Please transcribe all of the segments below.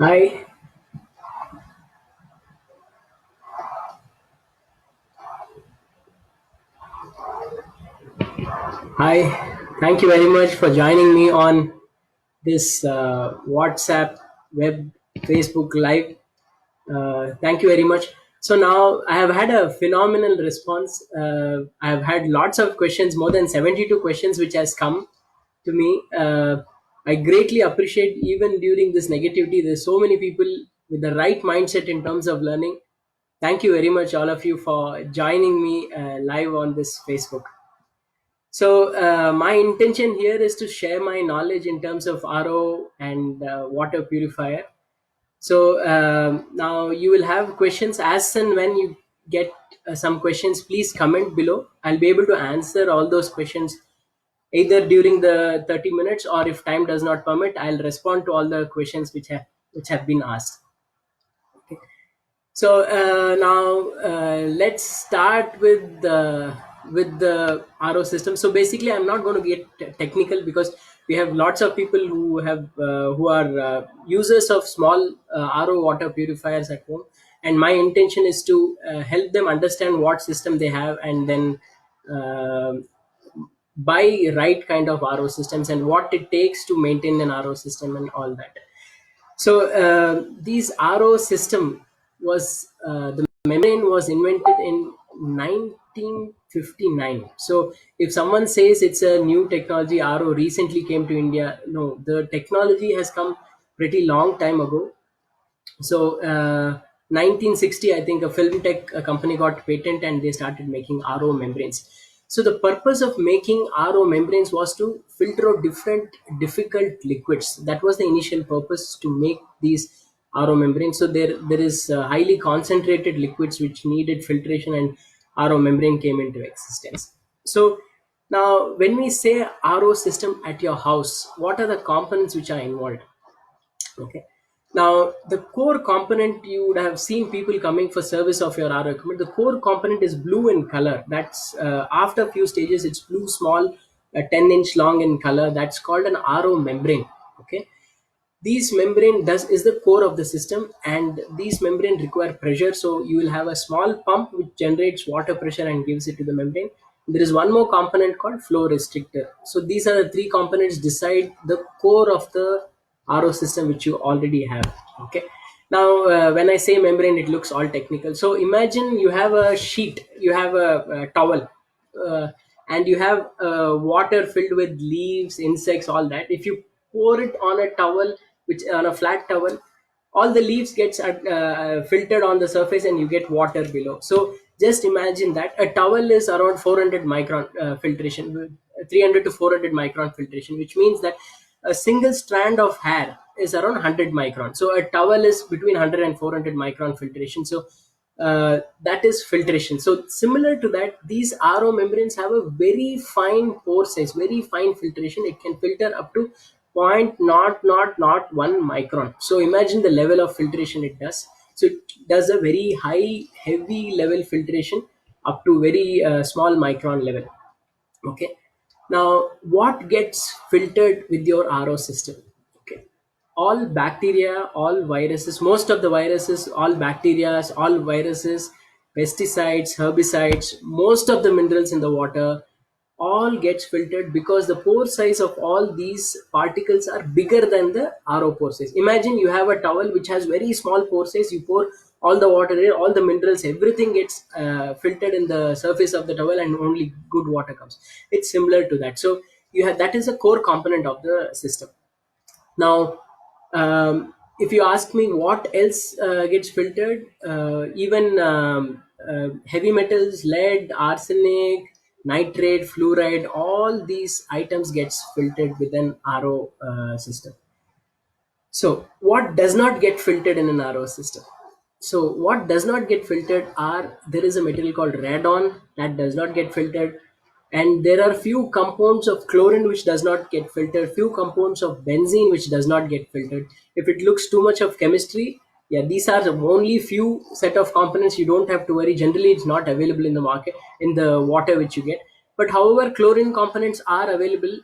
Hi, hi. Thank you very much for joining me on this WhatsApp, web, Facebook Live. Thank you very much. So now I have had a phenomenal response. I have had lots of questions, more than 72 questions, which has come to me. I greatly appreciate even during this negativity. There's so many people with the right mindset in terms of learning. Thank you very much, all of you, for joining me live on this Facebook. So my intention here is to share my knowledge in terms of RO and water purifier. So now you will have questions as and when you get some questions. Please comment below. I'll be able to answer all those questions either during the 30 minutes, or if time does not permit, I'll respond to all the questions which have been asked. So now let's start with the RO system. So basically, I'm not going to get technical because we have lots of people who are users of small RO water purifiers at home, and my intention is to help them understand what system they have, and then uh, buy right kind of RO systems and what it takes to maintain an RO system and all that. So these RO system the membrane was invented in 1959. So if someone says it's a new technology, RO recently came to India, no, the technology has come pretty long time ago. So 1960, I think a film tech a company got patent and they started making RO membranes. So the purpose of making RO membranes was to filter out different difficult liquids. That was the initial purpose, to make these RO membranes. So there is highly concentrated liquids which needed filtration, and RO membrane came into existence. So now when we say RO system at your house, what are the components which are involved? Okay. Now, the core component, you would have seen people coming for service of your RO equipment. The core component is blue in color. That's after a few stages, it's blue, small, 10-inch long in color. That's called an RO membrane. Okay. These membrane does is the core of the system, and these membrane require pressure. So you will have a small pump which generates water pressure and gives it to the membrane. There is one more component called flow restrictor. So these are the three components decide the core of the RO system which you already have. Okay. Now when I say membrane, it looks all technical. So imagine you have a sheet, you have a towel, uh, and you have water filled with leaves, insects, all that. If you pour it on a towel, which on a flat towel, all the leaves gets filtered on the surface and you get water below. So just imagine that a towel is around 400 micron filtration, 300 to 400 micron filtration, which means that a single strand of hair is around 100 micron. So a towel is between 100 and 400 micron filtration. So that is filtration. So similar to that, these RO membranes have a very fine pore size, very fine filtration. It can filter up to 0.0001 micron. So imagine the level of filtration it does. So it does a very high, heavy level filtration up to very small micron level. Okay. Now, what gets filtered with your RO system? Okay. All bacteria, all viruses, most of the viruses, all bacteria, all viruses, pesticides, herbicides, most of the minerals in the water, all gets filtered because the pore size of all these particles are bigger than the RO pore size. Imagine you have a towel which has very small pore size. You pour all the water in, all the minerals, everything gets filtered in the surface of the towel, and only good water comes. It's similar to that. So you have, that is a core component of the system. Now, if you ask me what else gets filtered, even heavy metals, lead, arsenic, nitrate, fluoride, all these items gets filtered with an RO system. So, what does not get filtered in an RO system? So, what does not get filtered are, there is a material called radon that does not get filtered, and there are few compounds of chlorine which does not get filtered, few compounds of benzene which does not get filtered. If it looks too much of chemistry, yeah, these are the only few set of components. You don't have to worry. Generally, it's not available in the market, in the water which you get. But however, chlorine components are available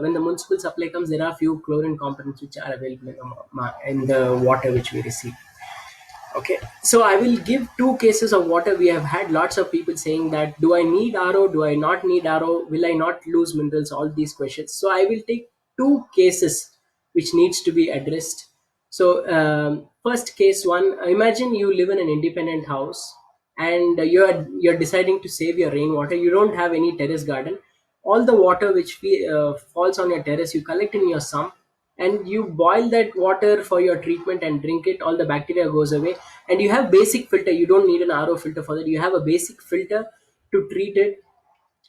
when the municipal supply comes. There are few chlorine components which are available in the, in the water which we receive. Okay, so I will give two cases of water. We have had lots of people saying that, do I need RO? Do I not need RO? Will I not lose minerals? All these questions. So I will take two cases which needs to be addressed. So first case one, imagine you live in an independent house and you're deciding to save your rainwater. You don't have any terrace garden. All the water which falls on your terrace, you collect in your sump and you boil that water for your treatment and drink it. All the bacteria goes away, and you have basic filter. You don't need an RO filter for that. You have a basic filter to treat it,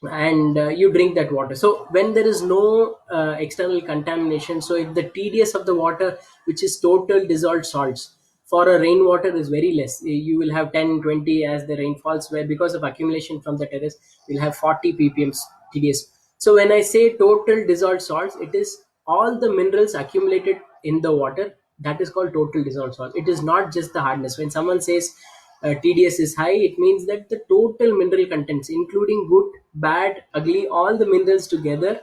and you drink that water. So when there is no external contamination, so if the TDS of the water, which is total dissolved salts, for a rainwater is very less. You will have 10, 20 as the rain falls, where because of accumulation from the terrace, you'll have 40 ppm TDS. So when I say total dissolved salts, it is all the minerals accumulated in the water. That is called total dissolved salt. It is not just the hardness. When someone says TDS is high, it means that the total mineral contents, including good, bad, ugly, all the minerals together,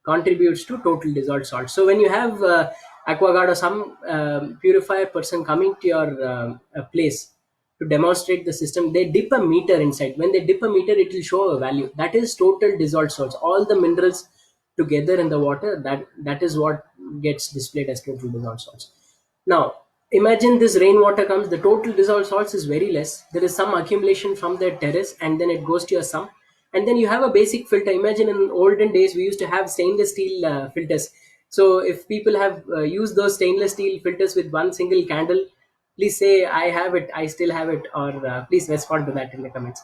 contributes to total dissolved salt. So when you have aquaguard or some purifier person coming to your place to demonstrate the system, they dip a meter inside. When they dip a meter, it will show a value. That is total dissolved salts. All the minerals together in the water, that is what gets displayed as total dissolved salts. Now, imagine this rainwater comes, the total dissolved salts is very less. There is some accumulation from the terrace and then it goes to your sump. And then you have a basic filter. Imagine in olden days, we used to have stainless steel filters. So if people have used those stainless steel filters with one single candle, please say, I have it, I still have it, or please respond to that in the comments.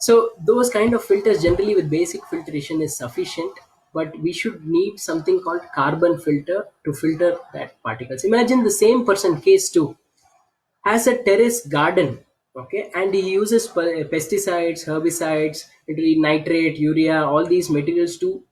So those kind of filters generally with basic filtration is sufficient, but we should need something called carbon filter to filter that particles. Imagine the same person, case 2, has a terrace garden, okay, and he uses pesticides, herbicides, nitrate, urea, all these materials to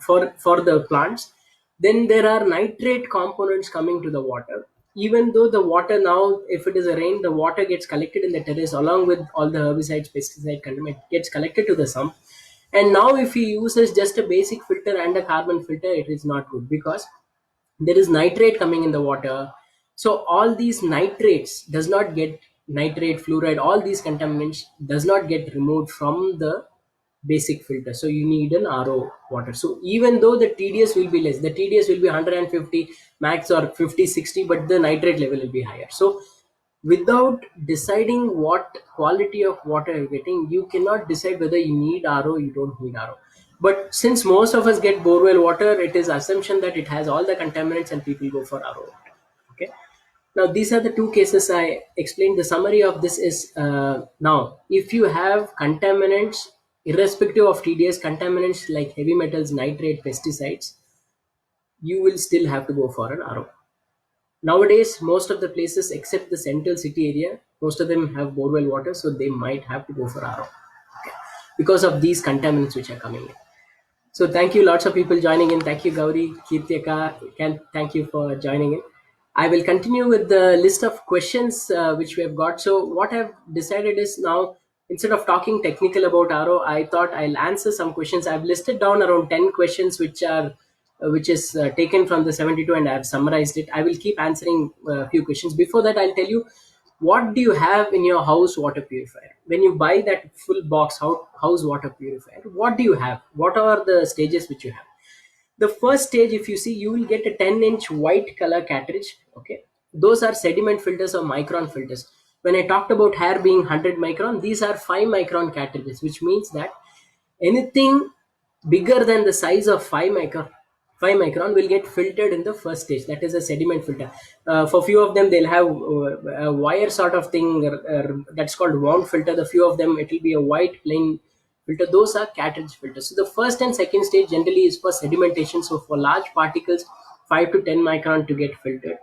for the plants. Then there are nitrate components coming to the water. Even though the water now, if it is a rain, the water gets collected in the terrace along with all the herbicides, pesticide contaminant gets collected to the sump. And now if he uses just a basic filter and a carbon filter, it is not good because there is nitrate coming in the water. So all these nitrates does not get, nitrate, fluoride, all these contaminants does not get removed from the basic filter. So you need an RO water. So even though the TDS will be less, the TDS will be 150 max or 50, 60, but the nitrate level will be higher. So without deciding what quality of water you're getting, you cannot decide whether you need RO, you don't need RO. But since most of us get borewell water, it is assumption that it has all the contaminants and people go for RO water. Okay. Now these are the two cases I explained. The summary of this is now if you have contaminants, irrespective of TDS, contaminants like heavy metals, nitrate, pesticides, you will still have to go for an RO. Nowadays, most of the places except the central city area, most of them have borewell water, so they might have to go for RO because of these contaminants which are coming in. So thank you, lots of people joining in. Thank you, Gauri, Kirtyaka. Thank you for joining in. I will continue with the list of questions which we have got. So what I've decided is now, instead of talking technical about RO, I thought I'll answer some questions. I've listed down around 10 questions which are which is taken from the 72, and I've summarized it. I will keep answering a few questions. Before that, I'll tell you, what do you have in your house water purifier? When you buy that full box house water purifier, what do you have? What are the stages which you have? The first stage, if you see, you will get a 10-inch white color cartridge. Okay, those are sediment filters or micron filters. When I talked about hair being 100 micron, these are 5 micron cartridges, which means that anything bigger than the size of 5 micron will get filtered in the first stage. That is a sediment filter. For few of them, they'll have a wire sort of thing, that's called wound filter. The few of them, it will be a white plain filter. Those are cartridge filters. So the first and second stage generally is for sedimentation. So for large particles, 5 to 10 micron to get filtered.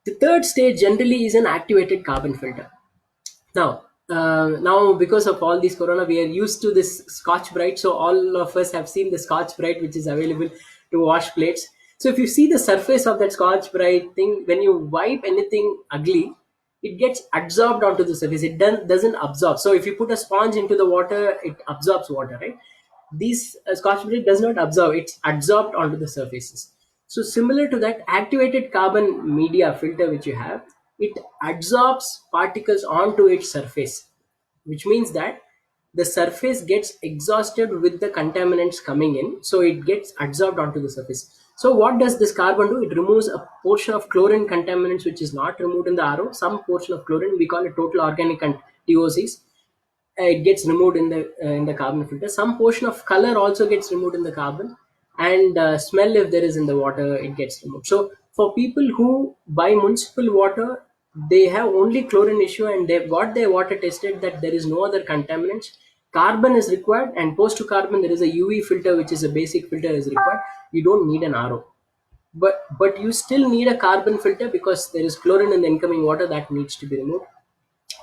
The third stage generally is an activated carbon filter. Now because of all this corona, we are used to this Scotch Brite. So all of us have seen the Scotch Brite, which is available to wash plates. So if you see the surface of that Scotch Brite thing, when you wipe anything ugly, it gets absorbed onto the surface. It doesn't absorb. So if you put a sponge into the water, it absorbs water, right? These scotch brite does not absorb, it's absorbed onto the surfaces. So similar to that, activated carbon media filter which you have, it absorbs particles onto its surface, which means that the surface gets exhausted with the contaminants coming in, so it gets absorbed onto the surface. So what does this carbon do? It removes a portion of chlorine contaminants which is not removed in the RO. Some portion of chlorine, we call it total organic and TOCs, it gets removed in the carbon filter. Some portion of color also gets removed in the carbon, and smell, if there is in the water, it gets removed. So for people who buy municipal water, they have only chlorine issue and they've got their water tested that there is no other contaminants. Carbon is required, and post to carbon there is a UV filter, which is a basic filter, is required. You don't need an RO, but you still need a carbon filter because there is chlorine in the incoming water that needs to be removed.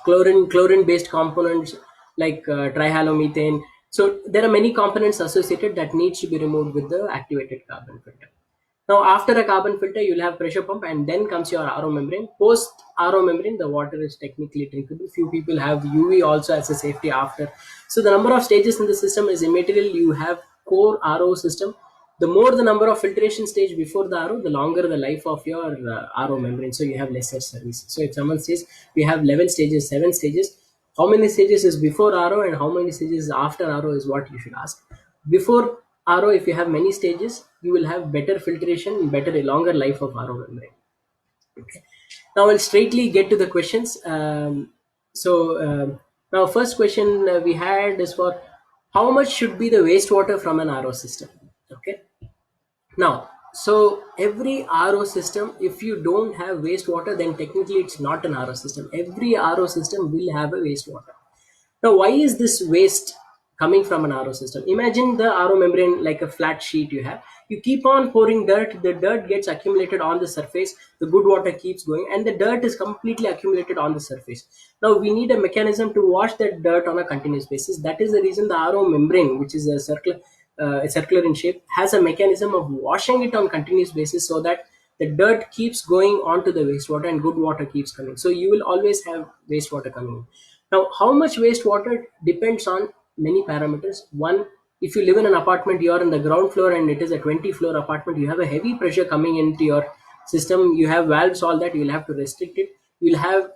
Chlorine based components like trihalomethane. So there are many components associated that needs to be removed with the activated carbon filter. Now after a carbon filter, you'll have pressure pump, and then comes your RO membrane. Post RO membrane, the water is technically drinkable. Few people have UV also as a safety after. So the number of stages in the system is immaterial. You have core RO system. The more the number of filtration stage before the RO, the longer the life of your RO membrane. So you have lesser service. So if someone says we have 11 stages, 7 stages, how many stages is before RO and how many stages is after RO is what you should ask. Before RO, if you have many stages, you will have better filtration, better longer life of RO membrane. Okay. Now I'll straightly get to the questions. Now first question we had is for how much should be the wastewater from an RO system. Okay. Now, so every RO system, if you don't have wastewater, then technically it's not an RO system. Every RO system will have a wastewater. Now, why is this waste coming from an RO system? Imagine the RO membrane like a flat sheet you have. You keep on pouring dirt, the dirt gets accumulated on the surface, the good water keeps going, and the dirt is completely accumulated on the surface. Now, we need a mechanism to wash that dirt on a continuous basis. That is the reason the RO membrane, which is circular in shape, has a mechanism of washing it on continuous basis so that the dirt keeps going onto the wastewater and good water keeps coming. So you will always have wastewater coming in. Now, how much wastewater depends on many parameters. One, if you live in an apartment, you are in the ground floor and it is a 20-floor apartment, you have a heavy pressure coming into your system. You have valves, all that, you will have to restrict it. You will have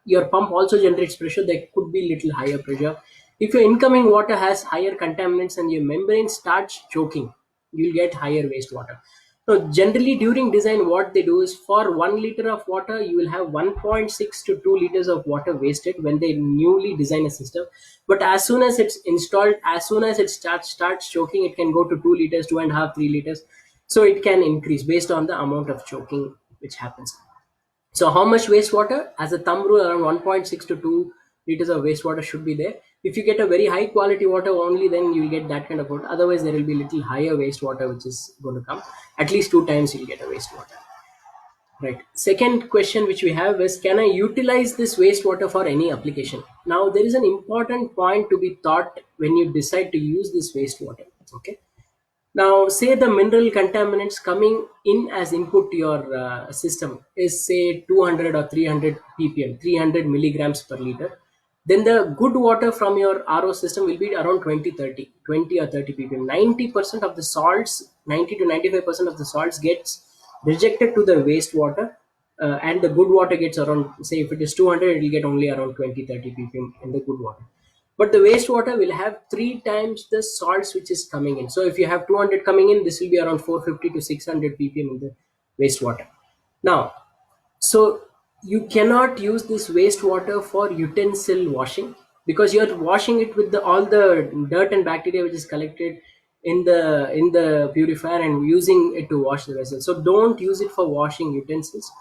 your pump also generates pressure. There could be little higher pressure. If your incoming water has higher contaminants and your membrane starts choking, you'll get higher wastewater. So generally during design, what they do is for 1 liter of water, you will have 1.6 to 2 liters of water wasted when they newly design a system. But as soon as it's installed, as soon as it starts choking, it can go to 2 liters, 2.5, 3 liters. So it can increase based on the amount of choking which happens. So how much wastewater? As a thumb rule, around 1.6 to 2 liters of wastewater should be there. If you get a very high quality water only, then you will get that kind of water. Otherwise, there will be little higher wastewater which is going to come. At least 2 times you'll get a wastewater. Right. Second question which we have is, can I utilize this wastewater for any application? Now, there is an important point to be thought when you decide to use this wastewater. Okay. Now, say the mineral contaminants coming in as input to your system is say 200 or 300 ppm, 300 milligrams per liter. Then the good water from your RO system will be around 20 or 30 ppm. 90% of the salts, 90 to 95% of the salts gets rejected to the wastewater, and the good water gets around, say if it is 200, it will get only around 20-30 ppm in the good water. But the wastewater will have 3 times the salts which is coming in. So if you have 200 coming in, this will be around 450 to 600 ppm in the wastewater. Now, so you cannot use this wastewater for utensil washing, because you're washing it with all the dirt and bacteria which is collected in the purifier and using it to wash the vessel. So don't use it for washing utensils.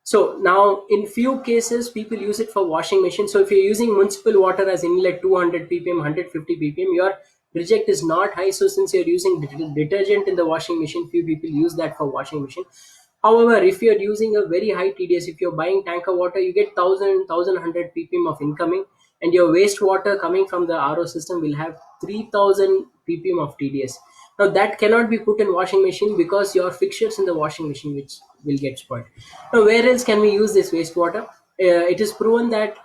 So now in few cases people use it for washing machine. So if you're using municipal water as inlet 200 ppm, 150 ppm, your reject is not high. So since you're using detergent in the washing machine, few people use that for washing machine. However, if you're using a very high TDS, if you're buying tanker water, you get 1100 ppm of incoming, and your wastewater coming from the RO system will have 3000 ppm of TDS. Now that cannot be put in washing machine because your fixtures in the washing machine which will get spoiled. Now where else can we use this wastewater? It is proven that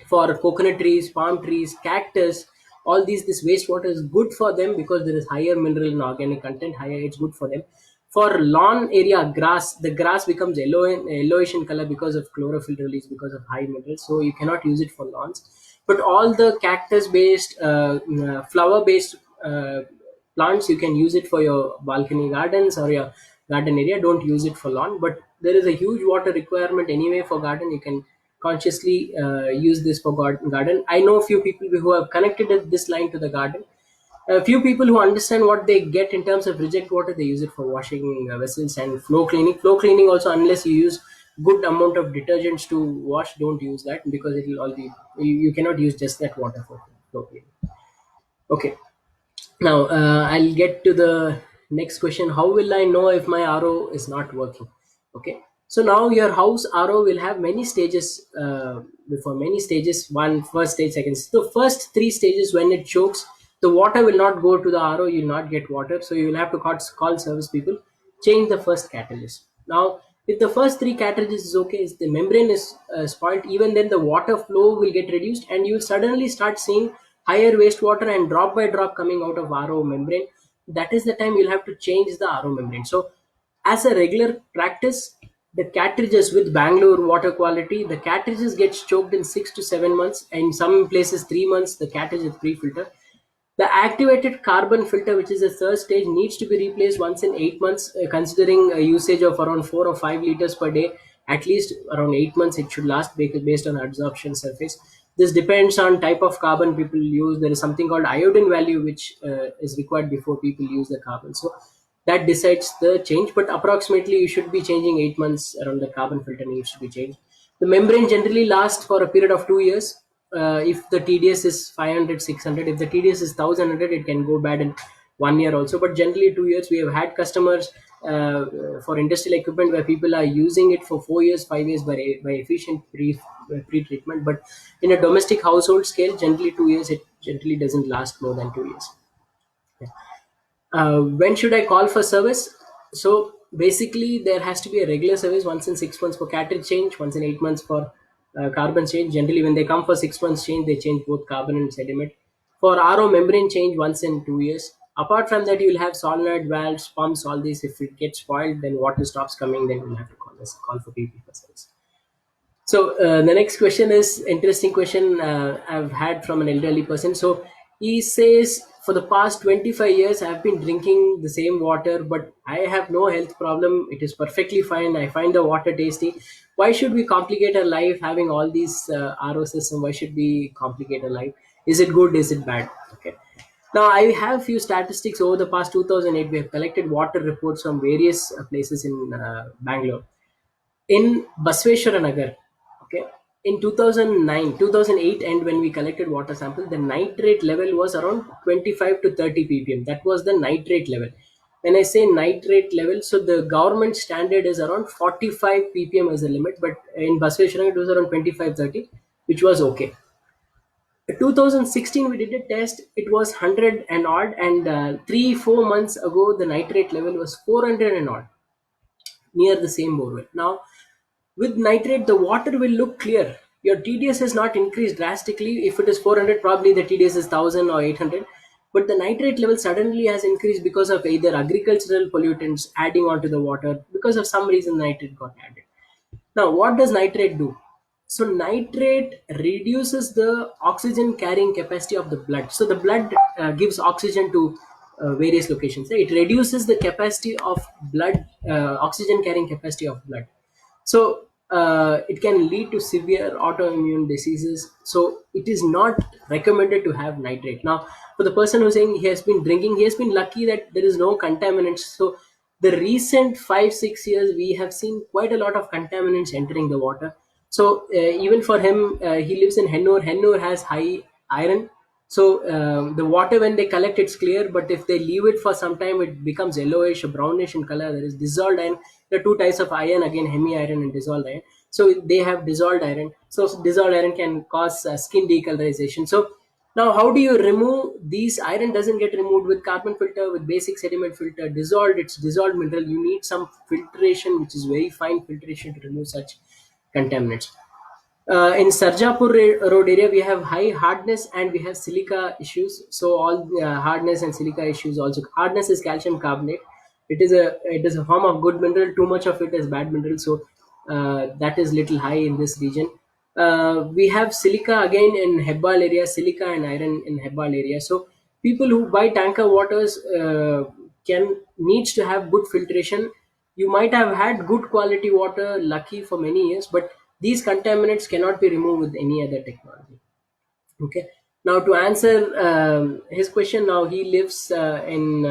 for coconut trees, palm trees, cactus, all these, this wastewater is good for them because there is higher mineral and organic content. Higher, it's good for them. For lawn area, grass, the grass becomes yellowish in color because of chlorophyll release, because of high minerals. So you cannot use it for lawns. But all the cactus based, flower based plants, you can use it for your balcony gardens or your garden area. Don't use it for lawn. But there is a huge water requirement anyway for garden. You can consciously use this for garden. I know a few people who have connected this line to the garden. A few people who understand what they get in terms of reject water, they use it for washing vessels and floor cleaning. Floor cleaning also, unless you use good amount of detergents to wash, don't use that, because it will all be, you cannot use just that water for floor cleaning. Okay. Now, I'll get to the next question. How will I know if my RO is not working? Okay. So now your house RO will have many stages. Before many stages, one first stage, second. The first three stages, when it chokes, the water will not go to the RO. You will not get water. So you will have to call service people, change the first catalyst. Now, if the first three cartridges is okay, if the membrane is spoiled, even then the water flow will get reduced, and you will suddenly start seeing higher wastewater and drop by drop coming out of RO membrane. That is the time you'll have to change the RO membrane. So, as a regular practice, the cartridges with Bangalore water quality, the cartridges gets choked in 6 to 7 months, and in some places 3 months. The cartridge is pre-filter. The activated carbon filter, which is the third stage, needs to be replaced once in 8 months, considering a usage of around 4 or 5 liters per day. At least around 8 months it should last, based on absorption surface. This depends on type of carbon people use. There is something called iodine value, which is required before people use the carbon. So that decides the change, but approximately you should be changing 8 months around. The carbon filter needs to be changed. The membrane generally lasts for a period of 2 years. If the TDS is 500, 600, if the TDS is 1100, it can go bad in 1 year also. But generally 2 years. We have had customers for industrial equipment where people are using it for 4 years, 5 years by efficient pre treatment. But in a domestic household scale, generally 2 years. It generally doesn't last more than 2 years. When should I call for service? So basically, there has to be a regular service once in 6 months for cartridge change, once in 8 months for carbon change. Generally, when they come for 6 months change, they change both carbon and sediment. For RO membrane change, once in 2 years. Apart from that, you will have solenoid valves, pumps, all these. If it gets spoiled, then water stops coming. Then we'll have to call for people for service. So the next question is interesting question I've had from an elderly person. So he says, for the past 25 years, I've been drinking the same water, but I have no health problem. It is perfectly fine. I find the water tasty. Why should we complicate our life having all these RO system? Why should we complicate our life? Is it good? Is it bad? Okay. Now, I have few statistics over the past 2008. We have collected water reports from various places in Bangalore. In Basveshwara Nagar, okay, in 2009, 2008, and when we collected water sample, the nitrate level was around 25 to 30 ppm. That was the nitrate level. When I say nitrate level, so the government standard is around 45 ppm as a limit, but in Basveshwara it was around 25 30, which was okay. 2016 we did a test, it was 100 and odd, and 3 4 months ago the nitrate level was 400 and odd, near the same borewell. Now, with nitrate, the water will look clear. Your TDS has not increased drastically. If it is 400, probably the TDS is 1000 or 800. But the nitrate level suddenly has increased because of either agricultural pollutants adding onto the water. Because of some reason, nitrate got added. Now, what does nitrate do? So, nitrate reduces the oxygen carrying capacity of the blood. So, the blood gives oxygen to various locations. It reduces the capacity of blood, oxygen carrying capacity of blood. So it can lead to severe autoimmune diseases. So it is not recommended to have nitrate. Now, for the person who's saying he has been drinking, he has been lucky that there is no contaminants. So the recent 5 6 years, we have seen quite a lot of contaminants entering the water. So even for him, he lives in Hennur. Hennur has high iron. So the water, when they collect, it's clear, but if they leave it for some time, it becomes yellowish or brownish in color. There is dissolved iron. There are two types of iron, again hemi iron and dissolved iron. So they have dissolved iron. So dissolved iron can cause skin decolorization. So now, how do you remove these? Iron doesn't get removed with carbon filter, with basic sediment filter. Dissolved, it's dissolved mineral. You need some filtration, which is very fine filtration, to remove such contaminants. In Sarjapur road area, we have high hardness and we have silica issues. So all hardness and silica issues also. Hardness is calcium carbonate. It is a form of good mineral. Too much of it is bad mineral. So that is little high in this region. We have silica again in Hebbal area, silica and iron in Hebbal area. So people who buy tanker waters can needs to have good filtration. You might have had good quality water, lucky for many years, but these contaminants cannot be removed with any other technology. Okay. Now to answer his question, now he lives in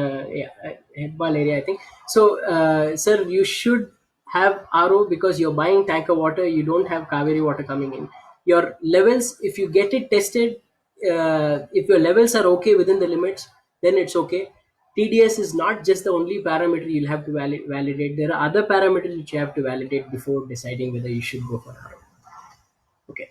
Hebbal area, I think. So, sir, you should have RO because you're buying tanker water. You don't have Kaveri water coming in. Your levels, if you get it tested, if your levels are okay within the limits, then it's okay. TDS is not just the only parameter you'll have to validate. There are other parameters which you have to validate before deciding whether you should go for RO. Okay.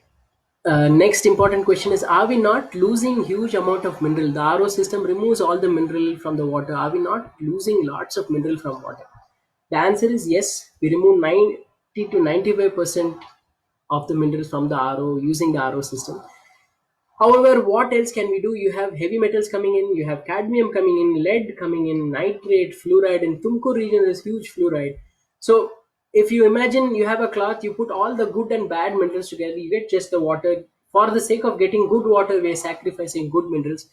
Next important question is: are we not losing huge amount of mineral? The RO system removes all the mineral from the water. Are we not losing lots of mineral from water? The answer is yes. We remove 90 to 95% of the minerals from the RO using the RO system. However, what else can we do? You have heavy metals coming in, you have cadmium coming in, lead coming in, nitrate, fluoride. In Tumkur region, there's huge fluoride. So, if you imagine you have a cloth, you put all the good and bad minerals together, you get just the water. For the sake of getting good water, we're sacrificing good minerals.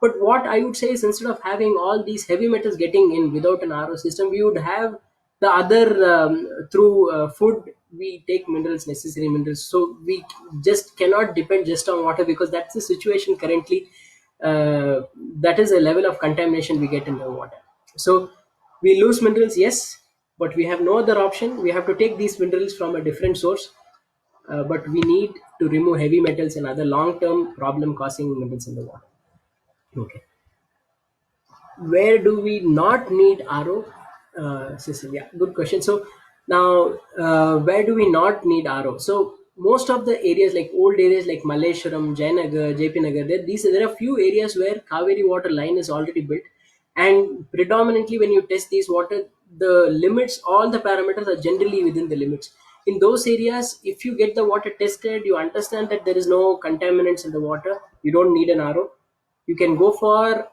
But what I would say is instead of having all these heavy metals getting in without an RO system, we would have the other through food we take minerals, necessary minerals. So we just cannot depend just on water because that's the situation currently. That is a level of contamination we get in the water. So we lose minerals, yes, but we have no other option. We have to take these minerals from a different source, but we need to remove heavy metals and other long-term problem-causing minerals in the water. Okay. Where do we not need RO? Cecil, yeah, good question. So now, where do we not need RO? So most of the areas, like old areas like Malleshwaram, Jayanagar, JP Nagar, there are few areas where Kaveri water line is already built, and predominantly when you test these water, the limits, all the parameters are generally within the limits. In those areas, if you get the water tested, you understand that there is no contaminants in the water. You don't need an RO. You can go for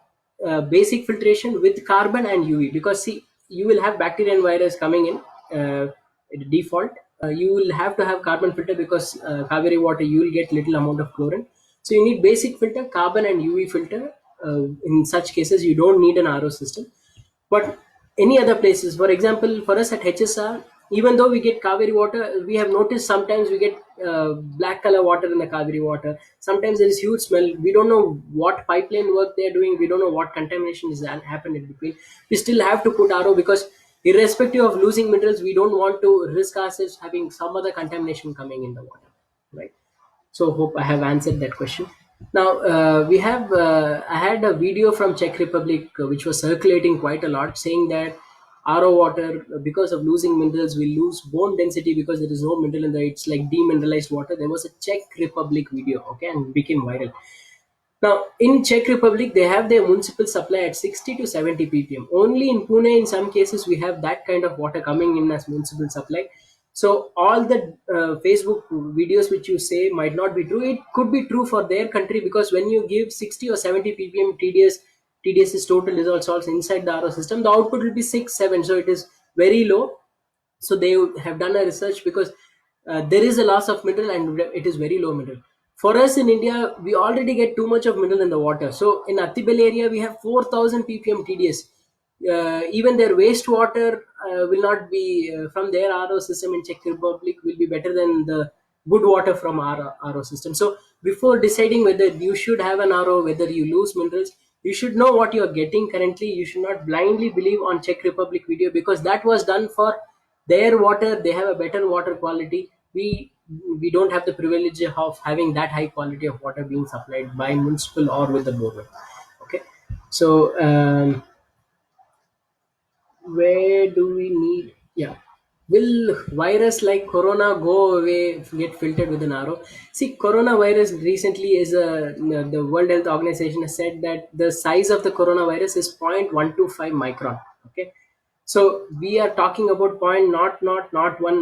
basic filtration with carbon and UV, because see, you will have bacteria and virus coming in default. You will have to have carbon filter because Kaveri water you will get little amount of chlorine. So you need basic filter, carbon and UV filter. In such cases, you don't need an RO system. But any other places, for example, for us at HSR, even though we get Kaveri water, we have noticed sometimes we get black color water in the Kaveri water. Sometimes there is huge smell. We don't know what pipeline work they are doing. We don't know what contamination is happened in between. We still have to put RO because irrespective of losing minerals, we don't want to risk ourselves having some other contamination coming in the water, right? So hope I have answered that question. Now we have I had a video from Czech Republic which was circulating quite a lot, saying that RO water, because of losing minerals, will lose bone density because there is no mineral in the. It's like demineralized water. There was a Czech Republic video, okay, and became viral. Now, in Czech Republic, they have their municipal supply at 60 to 70 ppm. Only in Pune, in some cases, we have that kind of water coming in as municipal supply. So, all the Facebook videos which you say might not be true. It could be true for their country because when you give 60 or 70 ppm TDS is total dissolved salts inside the RO system, the output will be 6, 7. So, it is very low. So they have done a research because there is a loss of mineral and it is very low mineral. For us in India, we already get too much of mineral in the water. So in Attibel area, we have 4,000 ppm TDS. Even their wastewater will not be from their RO system in Czech Republic will be better than the good water from our RO system. So before deciding whether you should have an RO, whether you lose minerals, you should know what you are getting currently. You should not blindly believe on Czech Republic video because that was done for their water. They have a better water quality. We don't have the privilege of having that high quality of water being supplied by municipal or with the borewell. Okay, so where do we need? Yeah, will virus like corona go away, get filtered with an RO? See, coronavirus recently is a the World Health Organization has said that the size of the coronavirus is 0.125 micron. Okay, So we are talking about point not 1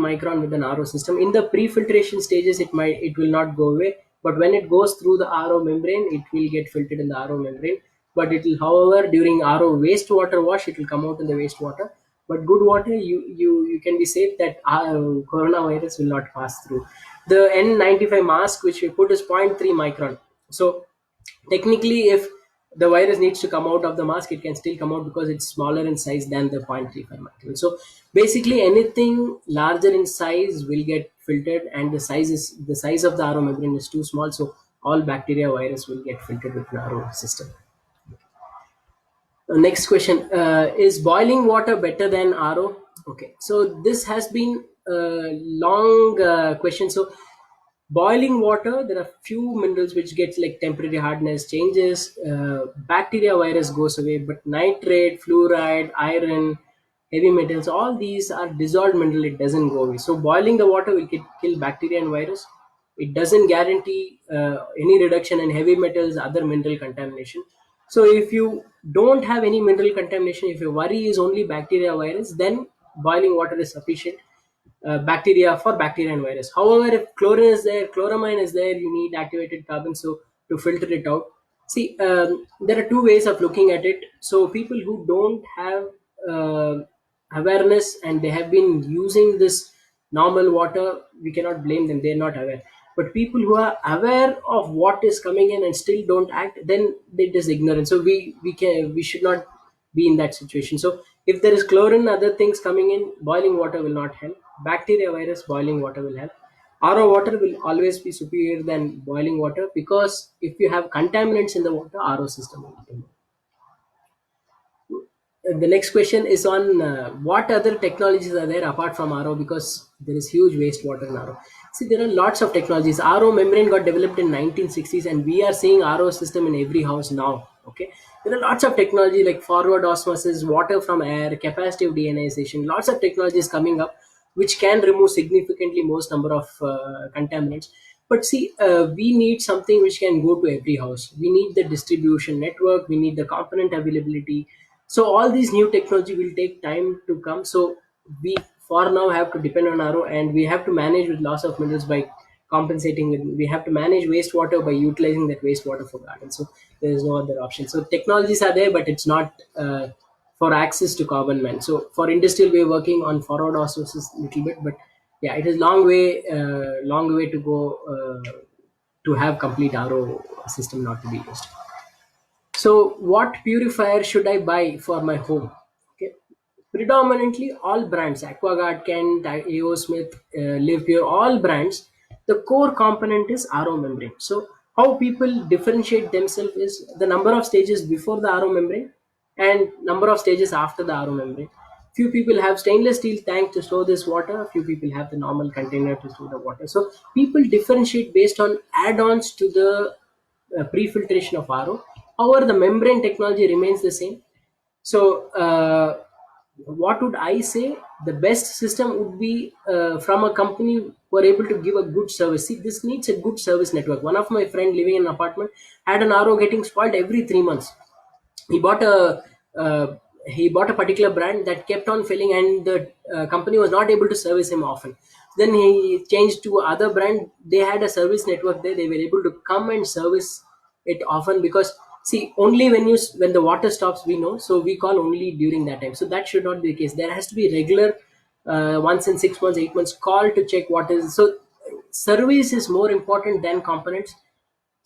micron with an RO system. In the pre-filtration stages, it will not go away, but when it goes through the RO membrane, it will get filtered in the RO membrane. But it will, however, during RO wastewater wash, it will come out in the wastewater. But good water, you can be safe that coronavirus will not pass through. The N95 mask which we put is zero point 0.3 micron. So technically, if the virus needs to come out of the mask, it can still come out because it's smaller in size than the 0.35 micron. So basically, anything larger in size will get filtered, and the size of the RO membrane is too small, so all bacteria virus will get filtered with an RO system. Next question, is boiling water better than RO? Okay, so this has been a long question. So boiling water, there are few minerals which gets like temporary hardness changes, bacteria virus goes away, but nitrate, fluoride, iron, heavy metals, all these are dissolved mineral, it doesn't go away. So boiling the water will kill bacteria and virus. It doesn't guarantee any reduction in heavy metals, other mineral contamination. So if you don't have any mineral contamination, if your worry is only bacteria virus, then boiling water is sufficient bacteria for bacteria and virus. However, if chlorine is there, chloramine is there, you need activated carbon so to filter it out. See, there are two ways of looking at it. So people who don't have uh, awareness and they have been using this normal water, we cannot blame them. They are not aware. But people who are aware of what is coming in and still don't act, then it is ignorant. So we should not be in that situation. So if there is chlorine, other things coming in, boiling water will not help. Bacteria virus, boiling water will help. RO water will always be superior than boiling water, because if you have contaminants in the water, RO system will be. The next question is on what other technologies are there apart from RO, because there is huge wastewater in RO. See, there are lots of technologies. RO membrane got developed in 1960s, and we are seeing RO system in every house now. Okay, there are lots of technology like forward osmosis, water from air, capacitive deionization. Lots of technologies coming up which can remove significantly most number of contaminants. But see, we need something which can go to every house. We need the distribution network. We need the component availability. So all these new technology will take time to come. So we for now have to depend on RO, and we have to manage with loss of minerals by compensating with. We have to manage wastewater by utilizing that wastewater for gardens. So there is no other option. So technologies are there, but it's not for access to common man. So for industrial, we're working on forward osmosis a little bit, but yeah, it is long way to go to have complete RO system not to be used. So, what purifier should I buy for my home? Okay, predominantly all brands, Aquaguard, Kent, AO Smith, Live Pure, all brands. The core component is RO membrane. So, how people differentiate themselves is the number of stages before the RO membrane and number of stages after the RO membrane. Few people have stainless steel tank to store this water. Few people have the normal container to store the water. So people differentiate based on add-ons to the pre-filtration of RO. However, the membrane technology remains the same. So, what would I say? The best system would be from a company who are able to give a good service. See, this needs a good service network. One of my friend living in an apartment had an RO getting spoiled every 3 months. He bought a uh, he bought a particular brand that kept on failing, and the company was not able to service him often. Then he changed to other brand. They had a service network there. They were able to come and service it often, because see, only when the water stops, we know, so we call only during that time. So that should not be the case. There has to be regular once in 6 months, 8 months call to check what is. So service is more important than components.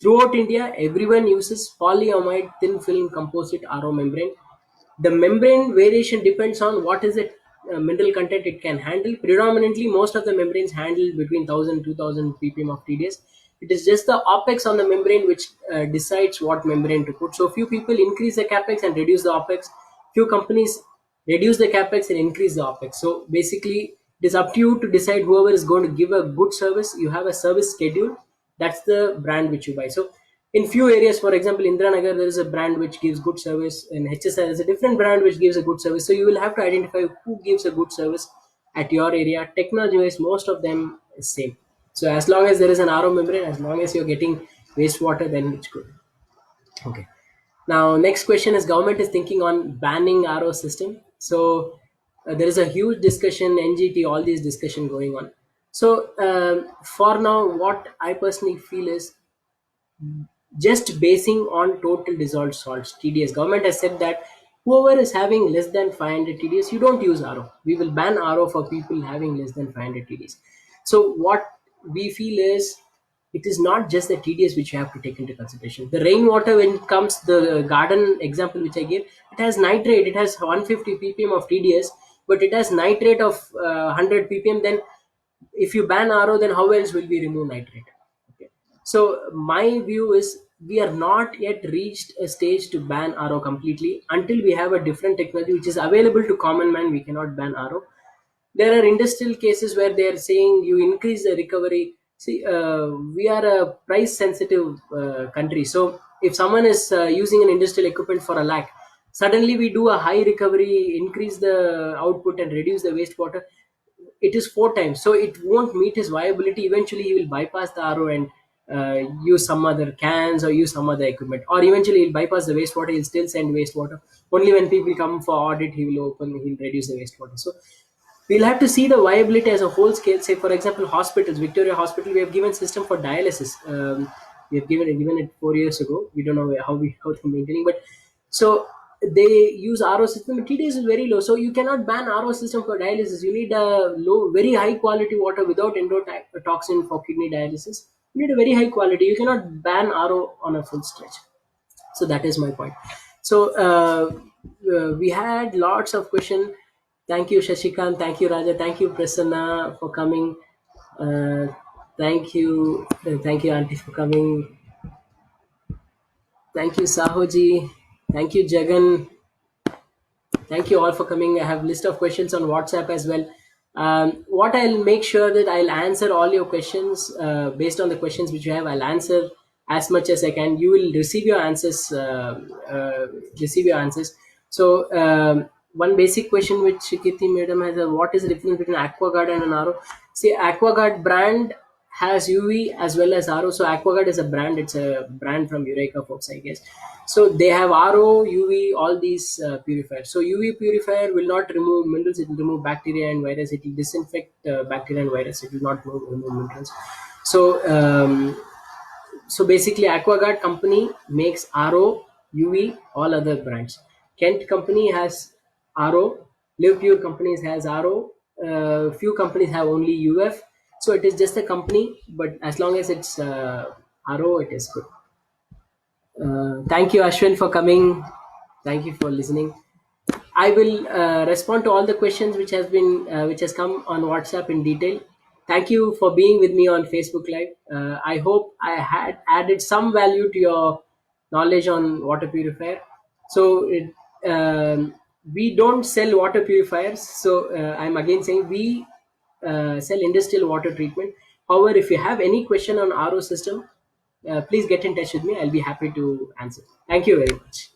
Throughout India, everyone uses polyamide thin film composite RO membrane. The membrane variation depends on what is the mineral content it can handle. Predominantly, most of the membranes handle between 1000 2000 ppm of TDS. It is just the OPEX on the membrane which decides what membrane to put. So, few people increase the capex and reduce the OPEX. Few companies reduce the capex and increase the OPEX. So, basically, it is up to you to decide whoever is going to give a good service. You have a service schedule. That's the brand which you buy. So, in few areas, for example, Indranagar, there is a brand which gives good service. In HSR, there is a different brand which gives a good service. So you will have to identify who gives a good service at your area. Technology wise, most of them is same. So as long as there is an RO membrane, as long as you're getting wastewater, then it's good. Okay. Now, next question is, government is thinking on banning RO system. So There is a huge discussion, NGT, all these discussion going on. So for now, what I personally feel is just basing on total dissolved salts TDS. Government has said that whoever is having less than 500 TDS, you don't use RO. We will ban RO for people having less than 500 TDS. So what we feel is, it is not just the TDS which you have to take into consideration. The rainwater, when it comes, the garden example which I gave, it has nitrate, it has 150 ppm of TDS, but it has nitrate of 100 ppm. Then if you ban RO, then how else will we remove nitrate? Okay. So my view is, we are not yet reached a stage to ban RO completely. Until we have a different technology which is available to common man, we cannot ban RO. There are industrial cases where they are saying you increase the recovery. See, we are a price sensitive country. So if someone is using an industrial equipment for a lakh, suddenly we do a high recovery, increase the output and reduce the wastewater, it is 4 times, so it won't meet his viability. Eventually he will bypass the RO and use some other cans or use some other equipment, or eventually he'll bypass the wastewater, he'll still send wastewater. Only when people come for audit, he'll reduce the wastewater. So we'll have to see the viability as a whole scale. Say for example, hospitals, Victoria Hospital, we have given system for dialysis. We have given it 4 years ago. We don't know how they're maintaining, but so they use RO system. TDS is very low, so you cannot ban RO system for dialysis. You need a low, very high quality water without endotoxin for kidney dialysis. You need a very high quality. You cannot ban RO on a full stretch. So that is my point. So we had lots of question. Thank you Shashikant, thank you Raja, thank you Prasanna for coming. uh, thank you auntie for coming. Thank you Sahoji, thank you Jagan. Thank you all for coming. I have list of questions on WhatsApp as well. What I'll make sure that I'll answer all your questions based on the questions which you have. I'll answer as much as I can. You will receive your answers. Receive your answers. So one basic question which Shikiti madam has: what is the difference between AquaGuard and an RO? See, AquaGuard brand has UV as well as RO. So AquaGuard is a brand. It's a brand from Eureka folks, I guess. So they have RO, UV, all these purifiers. So UV purifier will not remove minerals. It will remove bacteria and virus. It will disinfect bacteria and virus. It will not remove minerals. So basically, AquaGuard company makes RO, UV, all other brands. Kent company has RO. Live Pure companies has RO. Few companies have only UF. So it is just a company, but as long as it's RO, it is good. Thank you, Ashwin, for coming. Thank you for listening. I will respond to all the questions which has come on WhatsApp in detail. Thank you for being with me on Facebook Live. I hope I had added some value to your knowledge on water purifier. So we don't sell water purifiers. So I'm again saying we sell industrial water treatment. However, if you have any question on RO system, please get in touch with me. I'll be happy to answer. Thank you very much.